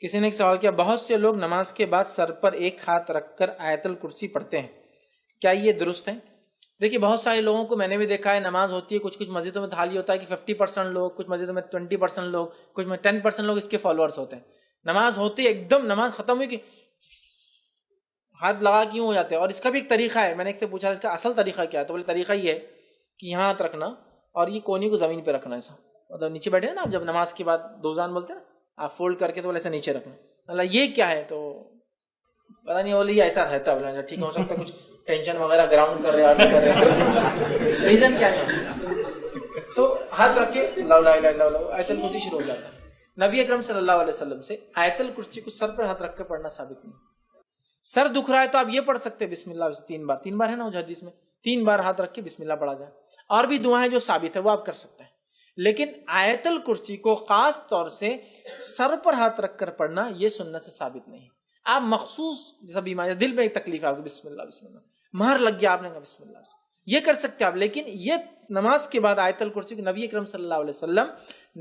کسی نے ایک سوال کیا، بہت سے لوگ نماز کے بعد سر پر ایک ہاتھ رکھ کر آیت الکرسی پڑھتے ہیں، کیا یہ درست ہے؟ دیکھیے بہت سارے لوگوں کو میں نے بھی دیکھا ہے، نماز ہوتی ہے، کچھ مسجدوں میں حال یہ ہوتا ہے کہ 50% لوگ، کچھ مسجدوں میں 20% لوگ، کچھ میں 10% لوگ اس کے فالوورز ہوتے ہیں. نماز ہوتی ہے ایک دم نماز ختم ہوئی کہ ہاتھ لگا کیوں ہو جاتے ہیں. اور اس کا بھی ایک طریقہ ہے، میں نے ایک سے پوچھا اس کا اصل طریقہ کیا ہے، تو بولے طریقہ یہ ہے کہ یہاں ہاتھ رکھنا اور یہ کونی کو زمین پہ رکھنا، ایسا مطلب نیچے بیٹھے نا آپ جب نماز کے بعد دوزان بولتے ہیں نا، آپ فولڈ کر کے تو بولے ایسا نیچے رکھنا. مطلب یہ کیا ہے تو پتا نہیں، بولے یہ ایسا رہتا ہے، ٹھیک ہو سکتا ہے کچھ ٹینشن وغیرہ گراؤنڈ کر رہے، ریزن کیا ہے تو ہاتھ رکھ کے لا الہ الا اللہ آیت الکرسی شروع ہو جاتا ہے. نبی اکرم صلی اللہ علیہ وسلم سے آیت الکرسی کو سر پر ہاتھ رکھ کے پڑھنا ثابت نہیں. سر دکھ رہا ہے تو آپ یہ پڑھ سکتے ہیں بسم اللہ 3 بار ہے نا حدیث میں 3 بار ہاتھ رکھ کے بسم اللہ پڑھا جائے. اور بھی دعائیں جو ثابت ہے وہ آپ کر سکتے ہیں، لیکن آیت الکرسی کو خاص طور سے سر پر ہاتھ رکھ کر پڑھنا یہ سنت سے ثابت نہیں. آپ مخصوص جیسا بیماری دل میں ایک تکلیف ہے آپ کو بسم اللہ مہر لگ گیا آپ نے کہا بسم اللہ، یہ کر سکتے آپ. لیکن یہ نماز کے بعد آیت الکرسی کو نبی اکرم صلی اللہ علیہ وسلم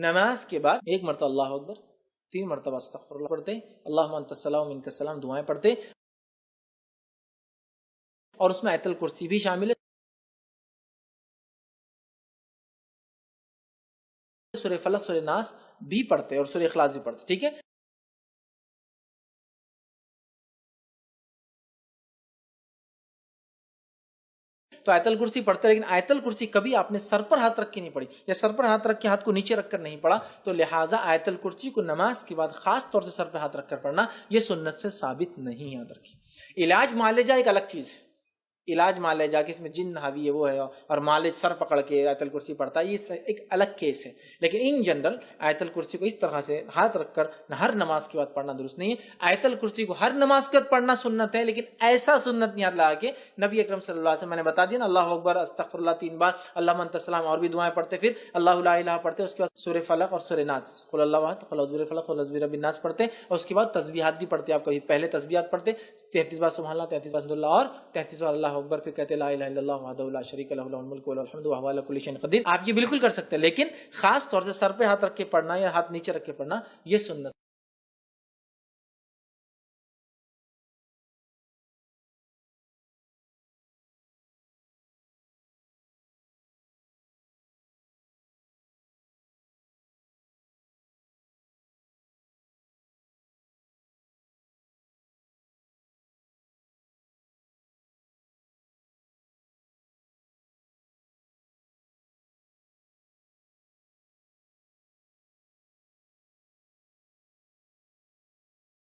نماز کے بعد 1 مرتبہ اللہ اکبر، 3 مرتبہ استغفر اللہ پڑھتے، اللہم انت السلام منک السلام دعائیں پڑھتے، اور اس میں آیت الکرسی بھی شامل ہے، سورہ فلق سورہ ناس بھی پڑھتے اور سورہ اخلاص بھی پڑھتے. ٹھیک ہے، تو آیت الکرسی پڑھتے، لیکن آیت الکرسی کبھی آپ نے سر پر ہاتھ رکھ کے نہیں پڑھی یا سر پر ہاتھ رکھ کے ہاتھ کو نیچے رکھ کر نہیں پڑھا. تو لہٰذا آیت الکرسی کو نماز کے بعد خاص طور سے سر پہ ہاتھ رکھ کر پڑھنا یہ سنت سے ثابت نہیں. یاد رکھیے، علاج معالجہ ایک الگ چیز ہے. علاج معالجہ کہ اس میں جن حاوی ہے وہ ہے، اور معالج سر پکڑ کے آیت الکرسی پڑھتا ہے، یہ ایک الگ کیس ہے. لیکن ان جنرل آیت الکرسی کو اس طرح سے ہاتھ رکھ کر ہر نماز کے بعد پڑھنا درست نہیں ہے. آیت الکرسی کو ہر نماز کے بعد پڑھنا سنت ہے، لیکن ایسا سنت نہیں ہاتھ لگا کے. نبی اکرم صلی اللہ علیہ وسلم میں نے بتا دیا نا، اللہ اکبر استغفر اللہ 3 بار، اللہم انت السلام، اور بھی دعائیں پڑھتے، پھر اللہ لا الہ پڑھتے، اس کے بعد سورہ فلق اور سورہ ناس، قل اللہ احد قل اعوذ برب الفلق قل اعوذ برب الناس پڑھتے، اور اس کے بعد تسبیحات بھی پڑھتے. آپ کبھی پہلے تسبیحات پڑھتے 33 بار سبحان اللہ، 33 بار الحمد للہ، اور 33 بار اللہ اکبر، پھر کہتے لا الہ الا اللہ وحدہ لا شریک لہ لہ الملک وله الحمد وهو على كل شيء قدیر. آپ یہ بالکل کر سکتے ہیں، لیکن خاص طور سے سر پہ ہاتھ رکھ کے پڑھنا یا ہاتھ نیچے رکھ کے پڑھنا یہ سنت